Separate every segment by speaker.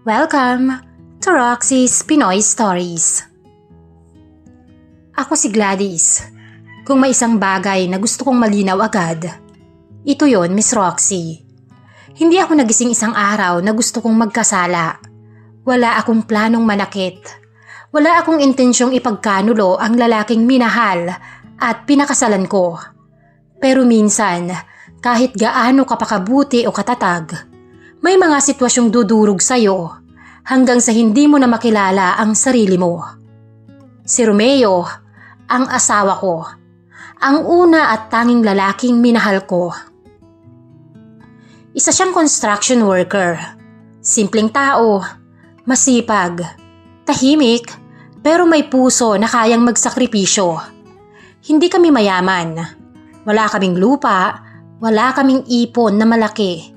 Speaker 1: Welcome to Roxy's Pinoy Stories. Ako si Gladys. Kung may isang bagay na gusto kong malinaw agad, ito yon, Miss Roxy. Hindi ako nagising isang araw na gusto kong magkasala. Wala akong planong manakit. Wala akong intensyong ipagkanulo ang lalaking minahal at pinakasalan ko. Pero minsan, kahit gaano ka pakabuti o katatag, may mga sitwasyong dudurog sa'yo hanggang sa hindi mo na makilala ang sarili mo. Si Romeo, ang asawa ko, ang una at tanging lalaking minahal ko. Isa siyang construction worker, simpleng tao, masipag, tahimik, pero may puso na kayang magsakripisyo. Hindi kami mayaman, wala kaming lupa, wala kaming ipon na malaki.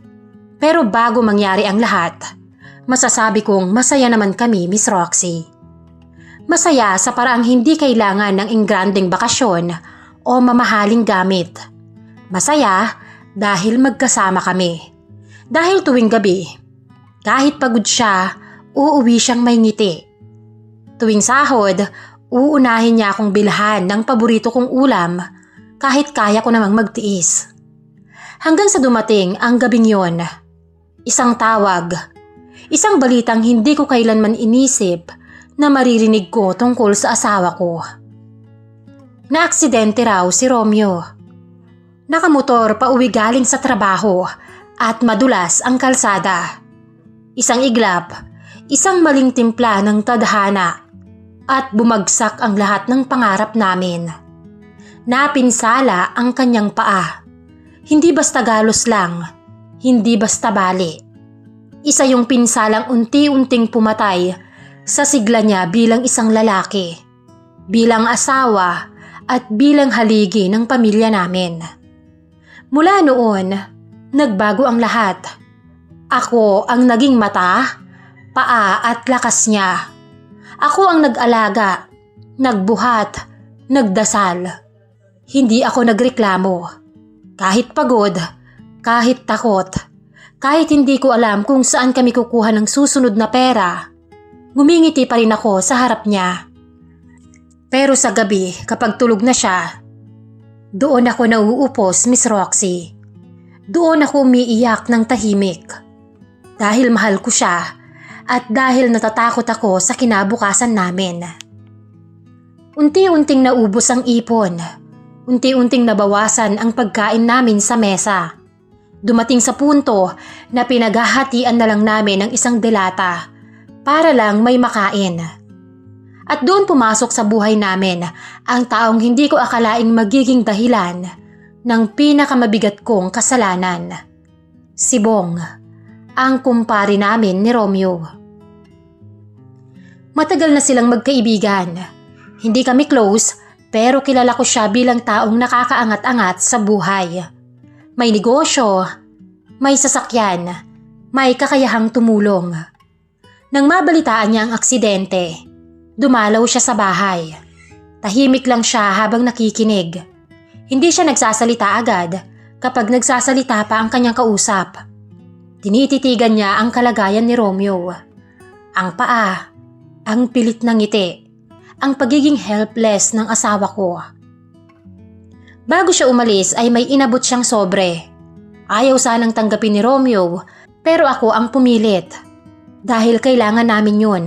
Speaker 1: Pero bago mangyari ang lahat, masasabi kong masaya naman kami, Miss Roxy. Masaya sa paraang hindi kailangan ng ingrandeng bakasyon o mamahaling gamit. Masaya dahil magkasama kami. Dahil tuwing gabi, kahit pagod siya, uuwi siyang may ngiti. Tuwing sahod, uunahin niya akong bilhan ng paborito kong ulam kahit kaya ko namang magtiis. Hanggang sa dumating ang gabing yon. Isang tawag, isang balitang hindi ko kailanman inisip na maririnig ko tungkol sa asawa ko. Naaksidente raw si Romeo. Nakamotor pa uwi galing sa trabaho at madulas ang kalsada. Isang iglap, isang maling timpla ng tadhana at bumagsak ang lahat ng pangarap namin. Napinsala ang kanyang paa. Hindi basta galos lang, hindi basta bali. Isa yung pinsalang unti-unting pumatay sa sigla niya bilang isang lalaki, bilang asawa at bilang haligi ng pamilya namin. Mula noon, nagbago ang lahat. Ako ang naging mata, paa at lakas niya. Ako ang nag-alaga, nagbuhat, nagdasal. Hindi ako nagreklamo. Kahit pagod, kahit takot, kahit hindi ko alam kung saan kami kukuha ng susunod na pera, ngumingiti pa rin ako sa harap niya. Pero sa gabi, kapag tulog na siya, doon ako nauupos, Miss Roxy. Doon ako umiiyak ng tahimik. Dahil mahal ko siya at dahil natatakot ako sa kinabukasan namin. Unti-unting naubos ang ipon. Unti-unting nabawasan ang pagkain namin sa mesa. Dumating sa punto na pinaghahatian na lang namin ng isang delata para lang may makain. At doon pumasok sa buhay namin ang taong hindi ko akalaing magiging dahilan ng pinakamabigat kong kasalanan. Si Bong, ang kumpare namin ni Romeo. Matagal na silang magkaibigan. Hindi kami close, pero kilala ko siya bilang taong nakakaangat-angat sa buhay. May negosyo, may sasakyan, may kakayahang tumulong. Nang mabalitaan niya ang aksidente, dumalaw siya sa bahay. Tahimik lang siya habang nakikinig. Hindi siya nagsasalita agad kapag nagsasalita pa ang kanyang kausap. Tinititigan niya ang kalagayan ni Romeo. Ang paa, ang pilit ng ngiti, ang pagiging helpless ng asawa ko. Bago siya umalis ay may inabot siyang sobre. Ayaw sanang tanggapin ni Romeo pero ako ang pumilit dahil kailangan namin yun.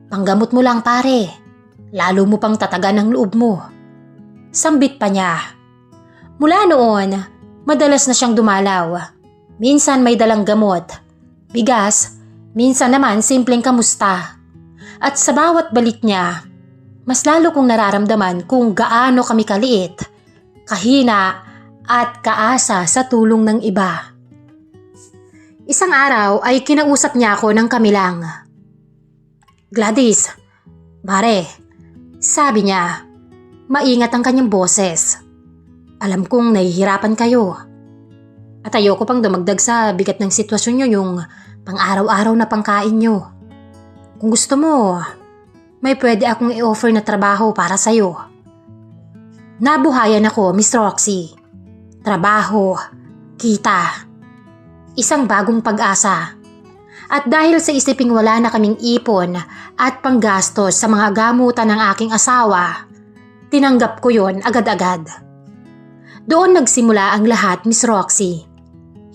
Speaker 1: Panggamot mo lang pare, lalo mo pang tatagan ang loob mo. Sambit pa niya. Mula noon, madalas na siyang dumalaw. Minsan may dalang gamot, bigas, minsan naman simpleng kamusta. At sa bawat balik niya, mas lalo kong nararamdaman kung gaano kami kaliit, kahina at kaasa sa tulong ng iba. Isang araw ay kinausap niya ako ng kami lang. Gladys, pare, sabi niya, maingat ang kanyang boses. Alam kong nahihirapan kayo. At ayoko pang dumagdag sa bigat ng sitwasyon niyo yung pang-araw-araw na pangkain niyo. Kung gusto mo, may pwede akong i-offer na trabaho para sa'yo. Nabuhayan ako, Miss Roxy. Trabaho, kita, isang bagong pag-asa. At dahil sa isiping wala na kaming ipon at panggastos sa mga gamutan ng aking asawa, tinanggap ko yon agad-agad. Doon nagsimula ang lahat, Miss Roxy.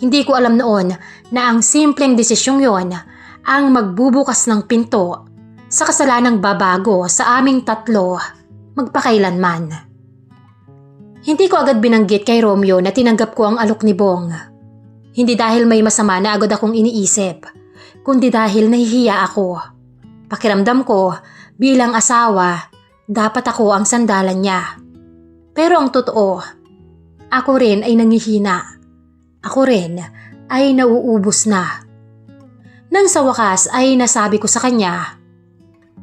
Speaker 1: Hindi ko alam noon na ang simpleng desisyong yon ang magbubukas ng pinto sa kasalanang babago sa aming tatlo magpakailanman. Hindi ko agad binanggit kay Romeo na tinanggap ko ang alok ni Bong. Hindi dahil may masama na agad akong iniisip, kundi dahil nahihiya ako. Pakiramdam ko bilang asawa, dapat ako ang sandalan niya. Pero ang totoo, ako rin ay nangihina. Ako rin ay nauubos na. Nang sa wakas ay nasabi ko sa kanya,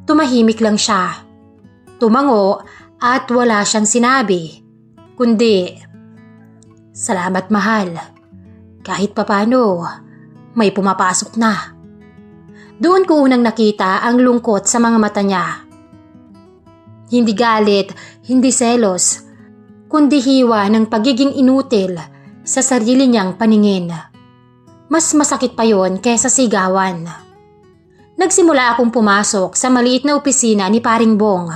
Speaker 1: tumahimik lang siya. Tumango at wala siyang sinabi, kundi, "Salamat mahal. Kahit papano, may pumapasok na." Doon ko unang nakita ang lungkot sa mga mata niya. Hindi galit, hindi selos, kundi hiwa ng pagiging inutil sa sarili niyang paningin. Mas masakit pa yon kesa sigawan. Nagsimula akong pumasok sa maliit na opisina ni Paring Bong.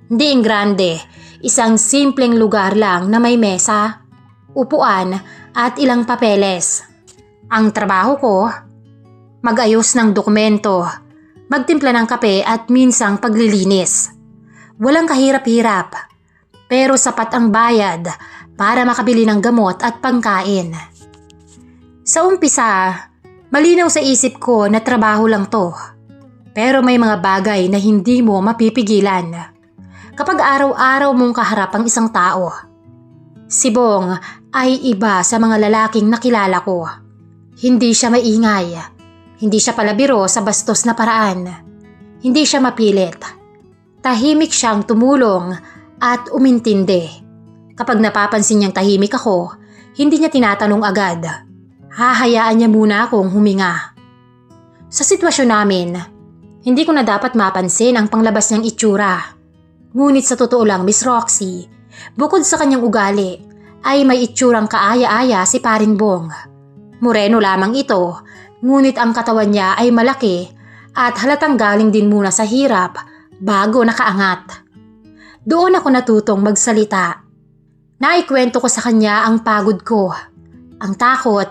Speaker 1: Hindi ang grande, isang simpleng lugar lang na may mesa, upuan at ilang papeles. Ang trabaho ko, mag-ayos ng dokumento, magtimpla ng kape at minsang paglilinis. Walang kahirap-hirap, pero sapat ang bayad para makabili ng gamot at pangkain. Sa umpisa, malinaw sa isip ko na trabaho lang to. Pero may mga bagay na hindi mo mapipigilan kapag araw-araw mong kaharap ang isang tao. Si Bong ay iba sa mga lalaking nakilala ko. Hindi siya maingay. Hindi siya palabiro sa bastos na paraan. Hindi siya mapilit. Tahimik siyang tumulong at umintindi. Kapag napapansin niyang tahimik ako, hindi niya tinatanong agad. Hahayaan niya muna akong huminga. Sa sitwasyon namin, hindi ko na dapat mapansin ang panglabas niyang itsura. Ngunit sa totoo lang, Miss Roxy, bukod sa kanyang ugali, ay may itsurang kaaya-aya si Paring Bong. Moreno lamang ito, ngunit ang katawan niya ay malaki at halatang galing din muna sa hirap bago nakaangat. Doon ako natutong magsalita. Naikwento ko sa kanya ang pagod ko, ang takot,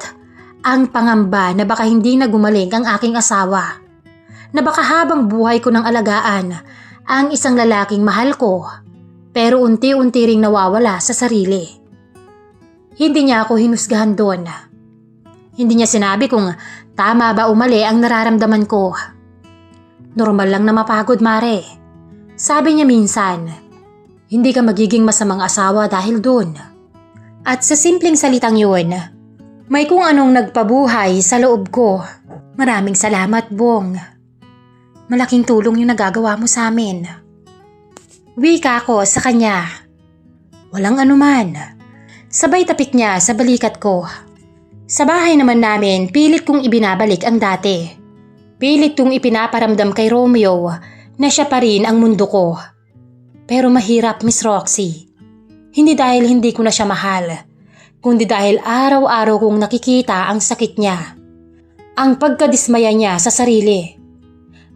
Speaker 1: ang pangamba na baka hindi na gumaling ang aking asawa, na baka habang buhay ko ng alagaan ang isang lalaking mahal ko, pero unti-unti ring nawawala sa sarili. Hindi niya ako hinusgahan doon. Hindi niya sinabi kung tama ba o mali ang nararamdaman ko. Normal lang na mapagod, Mare. Sabi niya minsan, hindi ka magiging masamang asawa dahil doon. At sa simpleng salitang yun, may kung anong nagpabuhay sa loob ko. Maraming salamat, Bong. Malaking tulong yung nagagawa mo sa amin. Wika ko sa kanya. Walang anuman. Sabay tapik niya sa balikat ko. Sa bahay naman namin, pilit kong ibinabalik ang dati. Pilit kong ipinaparamdam kay Romeo na siya pa rin ang mundo ko. Pero mahirap, Miss Roxy. Hindi dahil hindi ko na siya mahal, kundi dahil araw-araw kong nakikita ang sakit niya. Ang pagkadismaya niya sa sarili.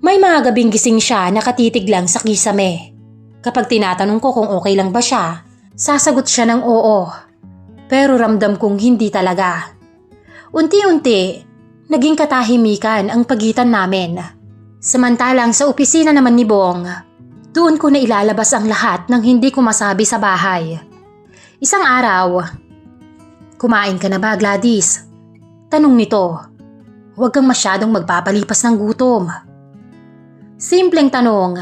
Speaker 1: May mga gabing gising siya nakatitig lang sa kisame. Kapag tinatanong ko kung okay lang ba siya, sasagot siya ng oo. Pero ramdam kong hindi talaga. Unti-unti, naging katahimikan ang pagitan namin. Samantalang sa opisina naman ni Bong, doon ko na ilalabas ang lahat ng hindi ko masabi sa bahay. Isang araw, "Kumain ka na ba, Gladys?" Tanong nito. Huwag kang masyadong magpapalipas ng gutom. Simpleng tanong,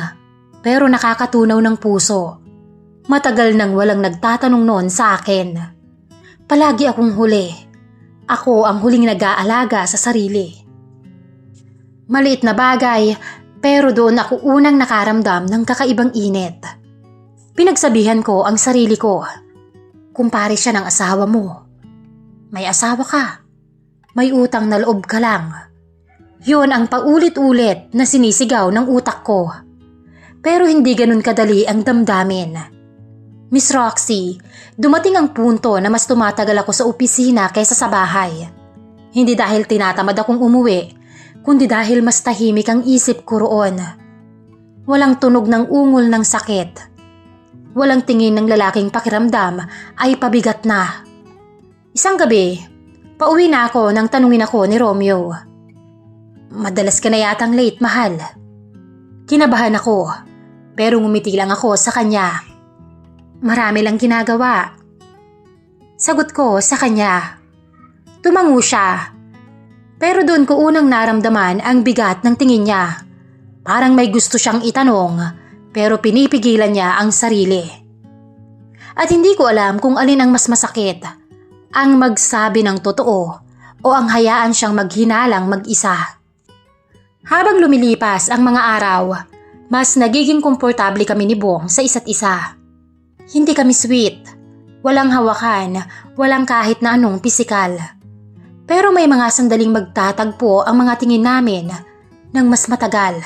Speaker 1: pero nakakatunaw ng puso. Matagal nang walang nagtatanong noon sa akin. Palagi akong huli. Ako ang huling nag-aalaga sa sarili. Maliit na bagay, pero doon ako unang nakaramdam ng kakaibang init. Pinagsabihan ko ang sarili ko. Kumpare siya ng asawa mo. May asawa ka. May utang na loob ka lang. Yun ang paulit-ulit na sinisigaw ng utak ko. Pero hindi ganun kadali ang damdamin. Miss Roxy, dumating ang punto na mas tumatagal ako sa opisina kaysa sa bahay. Hindi dahil tinatamad akong umuwi, kundi dahil mas tahimik ang isip ko roon. Walang tunog ng ungol ng sakit. Walang tingin ng lalaking pakiramdam ay pabigat na. Isang gabi, pauwi na ako nang tanungin ako ni Romeo. Madalas ka na yatang late, mahal. Kinabahan ako, pero ngumiti lang ako sa kanya. Marami lang ginagawa. Sagot ko sa kanya. Tumango siya. Pero doon ko unang naramdaman ang bigat ng tingin niya. Parang may gusto siyang itanong, pero pinipigilan niya ang sarili. At hindi ko alam kung alin ang mas masakit, ang magsabi ng totoo o ang hayaan siyang maghinalang mag-isa. Habang lumilipas ang mga araw, mas nagiging komportable kami ni Bong sa isa't isa. Hindi kami sweet, walang hawakan, walang kahit na anong pisikal. Pero may mga sandaling magtatagpo ang mga tingin namin ng mas matagal.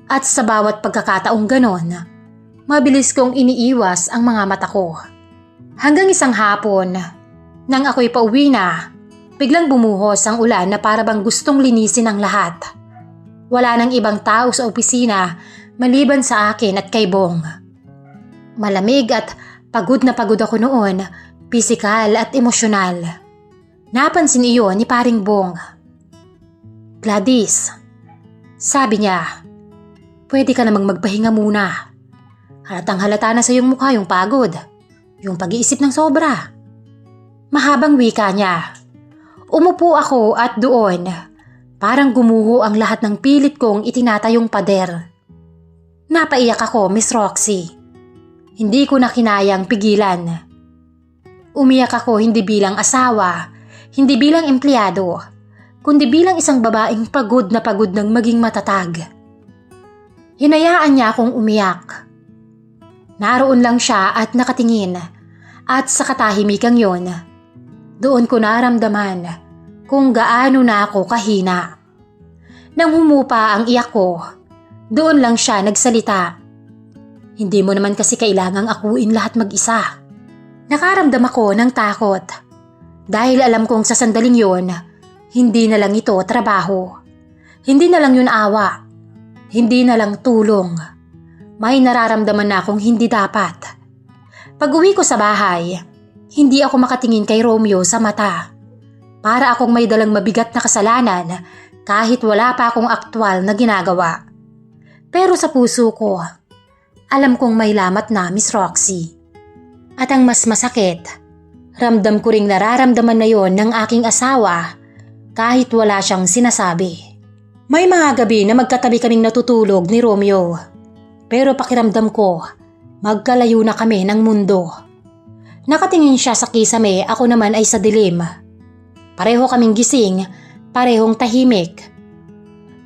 Speaker 1: At sa bawat pagkakataong ganon, mabilis kong iniiwas ang mga mata ko. Hanggang isang hapon, nang ako'y pauwi na, biglang bumuhos ang ulan na para bang gustong linisin ang lahat. Wala nang ibang tao sa opisina maliban sa akin at kay Bong. Malamig at pagod na pagod ako noon, pisikal at emosyonal. Napansin iyon ni paring Bong. Gladys, sabi niya, pwede ka namang magpahinga muna. Halatang halata na sa iyong mukha yung pagod, yung pag-iisip ng sobra. Mahabang wika niya. Umupo ako at doon, parang gumuho ang lahat ng pilit kong itinatayong pader. Napaiyak ako, Miss Roxy. Hindi ko na kinayang pigilan. Umiyak ako hindi bilang asawa, hindi bilang empleyado, kundi bilang isang babaeng pagod ng maging matatag. Hinayaan niya akong umiyak. Naroon lang siya at nakatingin, at sa katahimikang yon, doon ko naramdaman kung gaano na ako kahina. Nang humupa ang iyak ko, doon lang siya nagsalita. Hindi mo naman kasi kailangang akuin lahat mag-isa. Nakaramdam ako ng takot. Dahil alam kong sa sandaling yon, hindi na lang ito trabaho. Hindi na lang yun awa. Hindi na lang tulong. May nararamdaman na akong hindi dapat. Pag-uwi ko sa bahay, hindi ako makatingin kay Romeo sa mata. Para akong may dalang mabigat na kasalanan kahit wala pa akong aktwal na ginagawa. Pero sa puso ko, alam kong may lamat na, Miss Roxy. At ang mas masakit, ramdam ko ring nararamdaman na yon ng aking asawa kahit wala siyang sinasabi. May mga gabi na magkatabi kaming natutulog ni Romeo. Pero pakiramdam ko, magkalayo na kami ng mundo. Nakatingin siya sa kisame, ako naman ay sa dilim. Pareho kaming gising, parehong tahimik.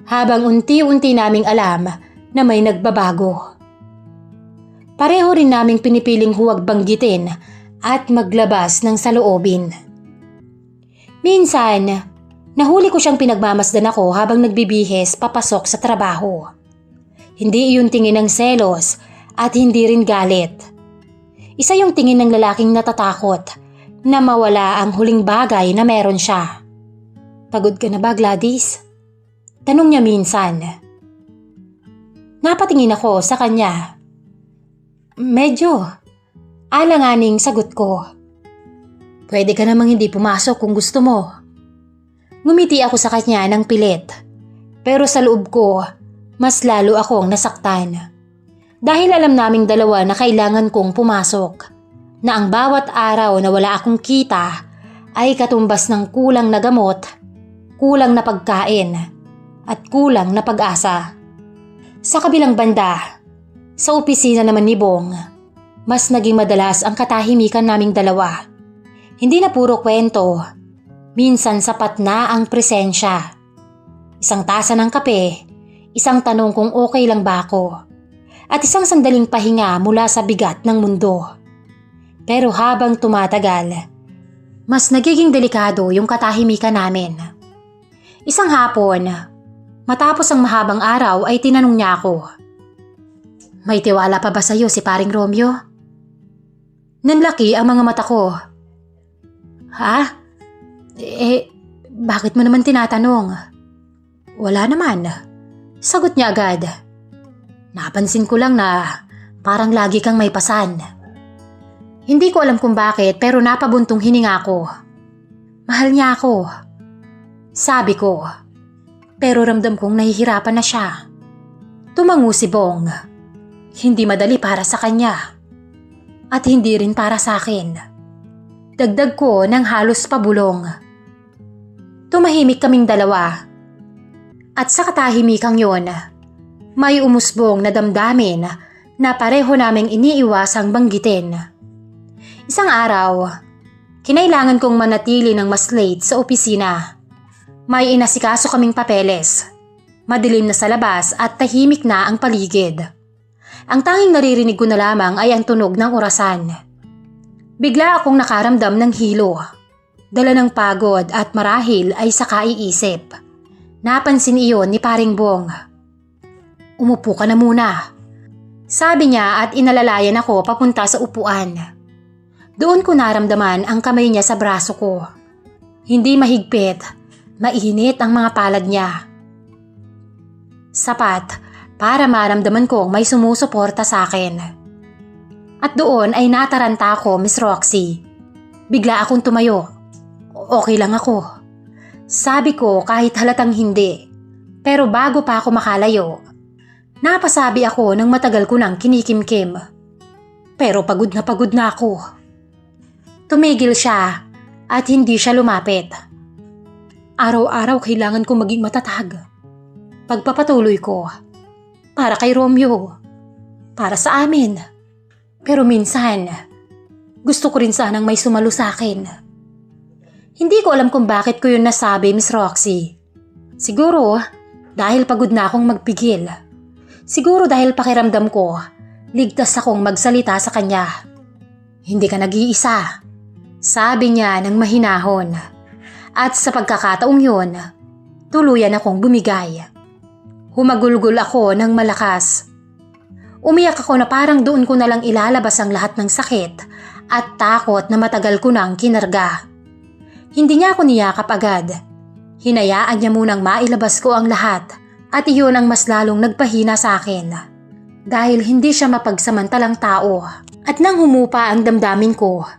Speaker 1: Habang unti-unti naming alam na may nagbabago. Pareho rin naming pinipiling huwag banggitin at maglabas ng saloobin. Minsan, nahuli ko siyang pinagmamasdan ako habang nagbibihis papasok sa trabaho. Hindi iyon tingin ng selos at hindi rin galit. Isa yung tingin ng lalaking natatakot na mawala ang huling bagay na meron siya. Pagod ka na ba, Gladys? Tanong niya minsan. Napatingin ako sa kanya. Medyo. Alanganing sagot ko. Pwede ka namang hindi pumasok kung gusto mo. Ngumiti ako sa kanya ng pilit. Pero sa loob ko, mas lalo akong nasaktan. Dahil alam naming dalawa na kailangan kong pumasok. Na ang bawat araw na wala akong kita ay katumbas ng kulang na gamot, kulang na pagkain, at kulang na pag-asa. Sa kabilang banda, sa opisina naman ni Bong, mas naging madalas ang katahimikan naming dalawa. Hindi na puro kwento, minsan sapat na ang presensya. Isang tasa ng kape, isang tanong kung okay lang ba ako, at isang sandaling pahinga mula sa bigat ng mundo. Pero habang tumatagal, mas nagiging delikado yung katahimikan namin. Isang hapon, matapos ang mahabang araw ay tinanong niya ako, may tiwala pa ba sa'yo si paring Romeo? Nanlaki ang mga mata ko. Ha? Bakit mo naman tinatanong? Wala naman. Sagot niya agad. Napansin ko lang na parang lagi kang may pasan. Hindi ko alam kung bakit pero napabuntong hininga ko. Mahal niya ako. Sabi ko. Pero ramdam kong nahihirapan na siya. Tumango si Bong. Hindi madali para sa kanya. At hindi rin para sa akin. Dagdag ko ng halos pabulong. Tumahimik kaming dalawa. At sa katahimikang yon, may umusbong na damdamin na pareho naming iniiwasang banggitin. Isang araw, kinailangan kong manatili ng mas late sa opisina. May inasikaso kaming papeles. Madilim na sa labas at tahimik na ang paligid. Ang tanging naririnig ko na lamang ay ang tunog ng orasan. Bigla akong nakaramdam ng hilo. Dala ng pagod at marahil ay sa kaiisip. Napansin iyon ni Paring Bong. Umupo ka na muna. Sabi niya at inalalayan ako papunta sa upuan. Doon ko naramdaman ang kamay niya sa braso ko. Hindi mahigpit, mainit ang mga palad niya. Sapat para maramdaman kong may sumusuporta sa akin. At doon ay nataranta ako, Miss Roxy. Bigla akong tumayo. Okay lang ako. Sabi ko kahit halatang hindi. Pero bago pa ako makalayo, napasabi ako ng matagal ko nang kinikimkim. Pero pagod na ako. Tumigil siya at hindi siya lumapit. Araw-araw kailangan ko maging matatag. Pagpapatuloy ko. Para kay Romeo. Para sa amin. Pero minsan, gusto ko rin sanang may sumalo sa akin. Hindi ko alam kung bakit ko yun nasabi, Miss Roxy. Siguro, dahil pagod na akong magpigil. Siguro dahil pakiramdam ko, ligtas akong magsalita sa kanya. Hindi ka nag-iisa. Sabi niya ng mahinahon. At sa pagkakataong yun, tuluyan akong bumigay. Humagulgol ako ng malakas. Umiyak ako na parang doon ko nalang ilalabas ang lahat ng sakit at takot na matagal ko nang kinarga. Hindi niya ako niyakap agad. Hinayaan niya munang mailabas ko ang lahat at iyon ang mas lalong nagpahina sa akin. Dahil hindi siya mapagsamantalang tao at nang humupa ang damdamin ko,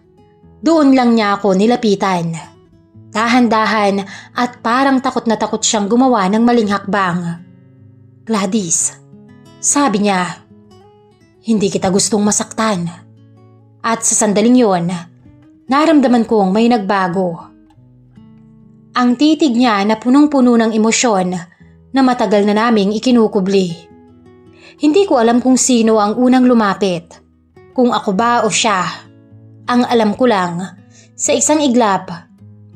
Speaker 1: doon lang niya ako nilapitan. Dahan-dahan at parang takot na takot siyang gumawa ng maling hakbang. Gladys, sabi niya, hindi kita gustong masaktan. At sa sandaling yon, naramdaman kong may nagbago. Ang titig niya na punong-puno ng emosyon na matagal na naming ikinukubli. Hindi ko alam kung sino ang unang lumapit, kung ako ba o siya. Ang alam ko lang, sa isang iglap,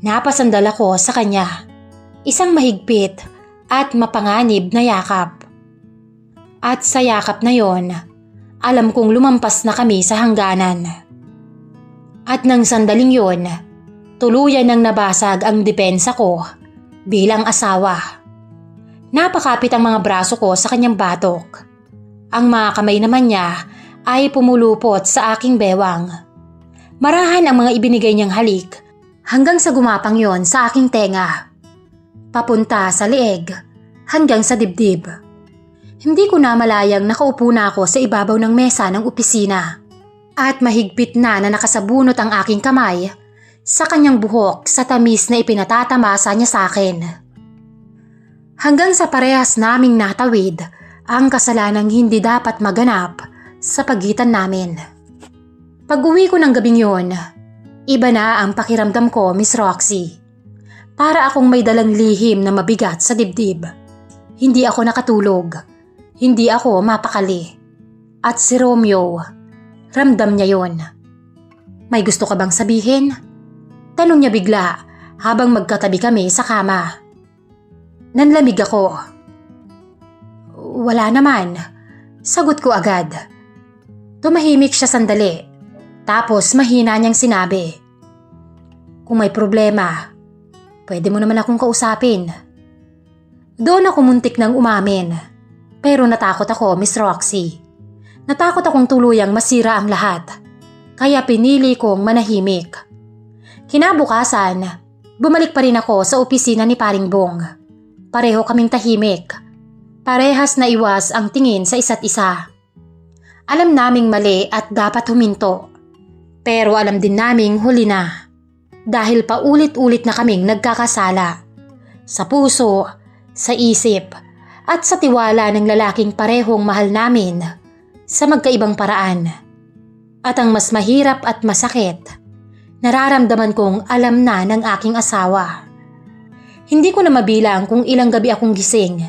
Speaker 1: napasandal ako sa kanya. Isang mahigpit at mapanganib na yakap. At sa yakap na yon, alam kong lumampas na kami sa hangganan. At nang sandaling yon, tuluyan nang nabasag ang depensa ko bilang asawa. Napakapit ang mga braso ko sa kanyang batok. Ang mga kamay naman niya ay pumulupot sa aking bewang. Marahan ang mga ibinigay niyang halik hanggang sa gumapang yon sa aking tenga. Papunta sa leeg hanggang sa dibdib. Hindi ko namalayang nakaupo na ako sa ibabaw ng mesa ng opisina at mahigpit na nakasabunot ang aking kamay sa kanyang buhok sa tamis na ipinatatamasa niya sa akin. Hanggang sa parehas naming natawid ang kasalanang hindi dapat maganap sa pagitan namin. Pag-uwi ko ng gabing yon, iba na ang pakiramdam ko, Miss Roxy. Para akong may dalang lihim na mabigat sa dibdib. Hindi ako nakatulog. Hindi ako mapakali. At si Romeo, ramdam niya yon. May gusto ka bang sabihin? Tanong niya bigla habang magkatabi kami sa kama. Nanlamig ako. Wala naman. Sagot ko agad. Tumahimik siya sandali. Tapos mahina niyang sinabi. Kung may problema, pwede mo naman akong kausapin. Doon ako muntik nang umamin. Pero natakot ako, Miss Roxy. Natakot akong tuluyang masira ang lahat. Kaya pinili kong manahimik. Kinabukasan, bumalik pa rin ako sa opisina ni Paring Bong. Pareho kaming tahimik. Parehas na iwas ang tingin sa isa't isa. Alam naming mali at dapat huminto. Pero alam din naming huli na. Dahil paulit-ulit na kaming nagkakasala. Sa puso, sa isip, at sa tiwala ng lalaking parehong mahal namin sa magkaibang paraan. At ang mas mahirap at masakit, nararamdaman kong alam na ng aking asawa. Hindi ko na mabilang kung ilang gabi akong gising.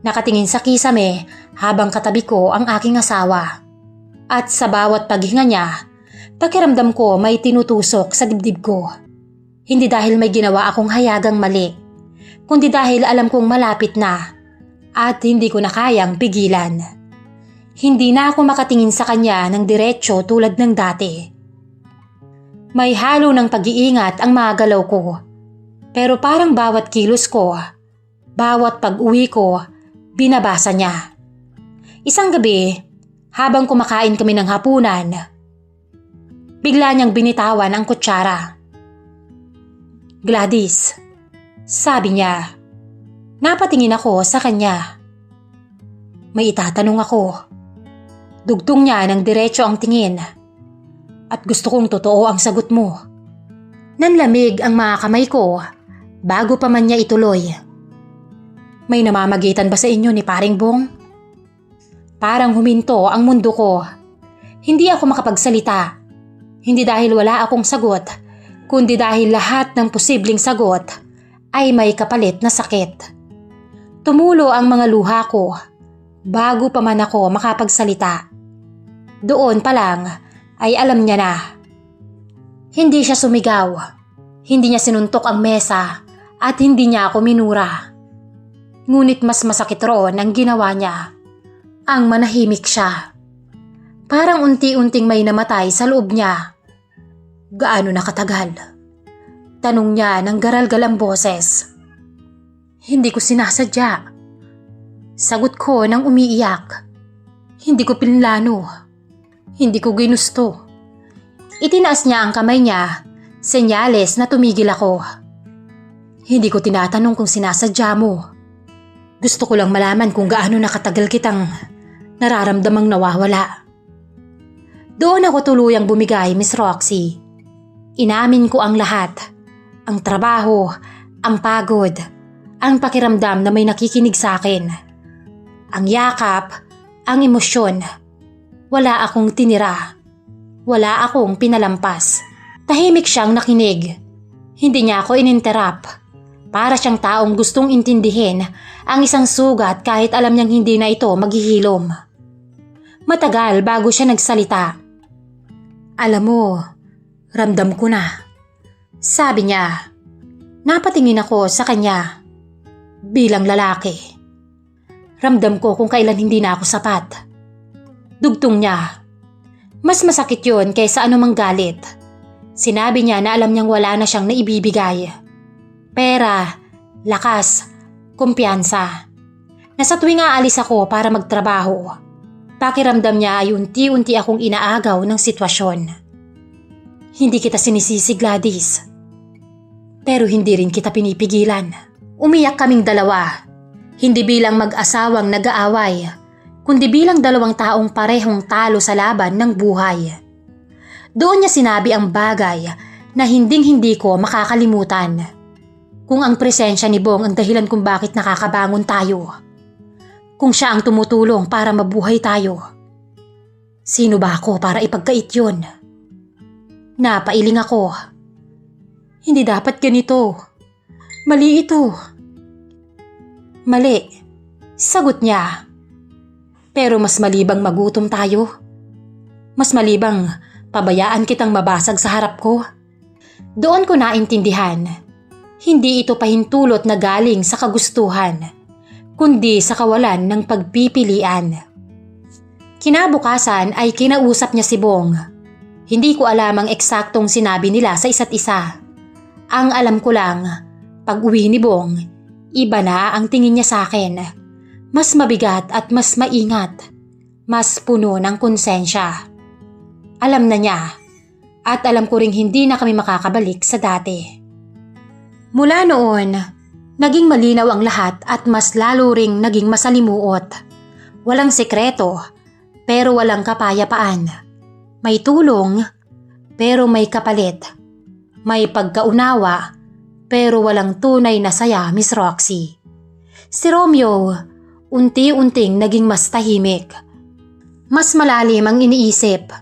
Speaker 1: Nakatingin sa kisame habang katabi ko ang aking asawa. At sa bawat paghinga niya, pakiramdam ko may tinutusok sa dibdib ko. Hindi dahil may ginawa akong hayagang mali, kundi dahil alam kong malapit na at hindi ko na kayang pigilan. Hindi na ako makatingin sa kanya ng diretso tulad ng dati. May halo ng pag-iingat ang mga galaw ko, pero parang bawat kilos ko, bawat pag-uwi ko, binabasa niya. Isang gabi, habang kumakain kami ng hapunan, bigla niyang binitawan ang kutsara. "Gladys," sabi niya. Napatingin ako sa kanya. May itatanong ako. Dugtong niya ng diretso ang tingin. At gusto kong totoo ang sagot mo. Nanlamig ang mga kamay ko bago pa man niya ituloy. "May namamagitan ba sa inyo ni Paring Bong?" Parang huminto ang mundo ko. Hindi ako makapagsalita. Hindi dahil wala akong sagot, kundi dahil lahat ng posibleng sagot ay may kapalit na sakit. Tumulo ang mga luha ko bago pa man ako makapagsalita. Doon pa lang ay alam niya na. Hindi siya sumigaw, hindi niya sinuntok ang mesa at hindi niya ako minura. Ngunit mas masakit roon ang ginawa niya. Ang manahimik siya. Parang unti-unting may namatay sa loob niya. "Gaano na katagal?" Tanong niya ng garalgal ang boses. "Hindi ko sinasadya." Sagot ko nang umiiyak. "Hindi ko pinlano. Hindi ko ginusto." Itinaas niya ang kamay niya, senyales na tumigil ako. "Hindi ko tinatanong kung sinasadya mo. Gusto ko lang malaman kung gaano na katagal kitang nararamdamang nawawala." Doon ako tuluyang bumigay, Miss Roxy. Inamin ko ang lahat. Ang trabaho, ang pagod, ang pakiramdam na may nakikinig sa akin. Ang yakap, ang emosyon. Wala akong tinira. Wala akong pinalampas. Tahimik siyang nakinig. Hindi niya ako ininterrupt. Para siyang taong gustong intindihin ang isang sugat kahit alam niyang hindi na ito maghihilom. Matagal bago siya nagsalita. "Alam mo, ramdam ko na," sabi niya. Napatingin ako sa kanya. Bilang lalaki, ramdam ko kung kailan hindi na ako sapat. Dugtong niya. Mas masakit yun kaysa anumang galit. Sinabi niya na alam niyang wala na siyang naibibigay. Pera, lakas, kumpiyansa. Na sa tuwing aalis ako para magtrabaho, pakiramdam niya ay unti-unti akong inaagaw ng sitwasyon. "Hindi kita sinisisi, Gladys. Pero hindi rin kita pinipigilan." Umiyak kaming dalawa. Hindi bilang mag-asawang nag-aaway, kundi bilang dalawang taong parehong talo sa laban ng buhay. Doon niya sinabi ang bagay na hinding-hindi ko makakalimutan. Kung ang presensya ni Bong ang dahilan kung bakit nakakabangon tayo. Kung siya ang tumutulong para mabuhay tayo. Sino ba ako para ipagkait yun? Napailing ako. Hindi dapat ganito. Mali ito. Mali, sagot niya. Pero mas malibang magutom tayo. Mas malibang pabayaan kitang mabasag sa harap ko. Doon ko naintindihan. Hindi ito pahintulot na galing sa kagustuhan, kundi sa kawalan ng pagpipilian. Kinabukasan ay kinausap niya si Bong. Hindi ko alam ang eksaktong sinabi nila sa isa't isa. Ang alam ko lang, pag uwi ni Bong, iba na ang tingin niya sa akin. Mas mabigat at mas maingat. Mas puno ng konsensya. Alam na niya. At alam ko ring hindi na kami makakabalik sa dati. Mula noon, Naging malinaw ang lahat at mas lalo ring naging masalimuot. Walang sekreto, pero walang kapayapaan. May tulong, pero may kapalit. May pagkaunawa, pero walang tunay na saya, Miss Roxy. Si Romeo, unti-unting naging mas tahimik. Mas malalim ang iniisip.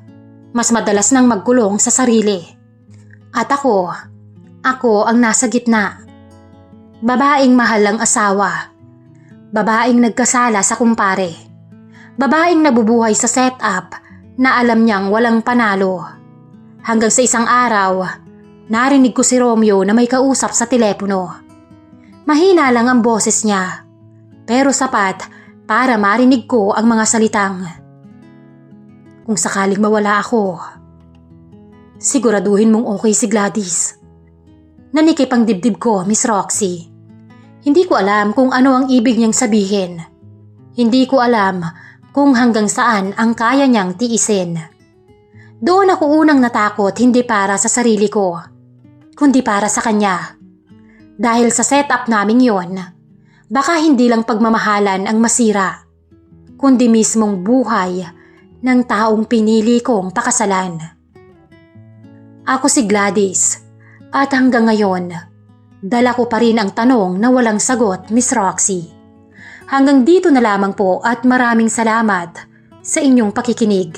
Speaker 1: Mas madalas nang magkulong sa sarili. At ako ang nasa gitna. Babaeng mahal ang asawa. Babaeng nagkasala sa kumpare. Babaeng nabubuhay sa setup na alam niyang walang panalo. Hanggang sa isang araw, narinig ko si Romeo na may kausap sa telepono. Mahina lang ang boses niya, pero sapat para marinig ko ang mga salitang, "Kung sakaling mawala ako, siguraduhin mong okay si Gladys." Nanikip ang dibdib ko, Miss Roxy. Hindi ko alam kung ano ang ibig niyang sabihin. Hindi ko alam kung hanggang saan ang kaya niyang tiisin. Doon ako unang natakot, hindi para sa sarili ko, kundi para sa kanya. Dahil sa setup naming yon, baka hindi lang pagmamahalan ang masira, kundi mismong buhay ng taong pinili kong pakasalan. Ako si Gladys, at hanggang ngayon, dala ko pa rin ang tanong na walang sagot, Miss Roxy. Hanggang dito na lamang po at maraming salamat sa inyong pakikinig.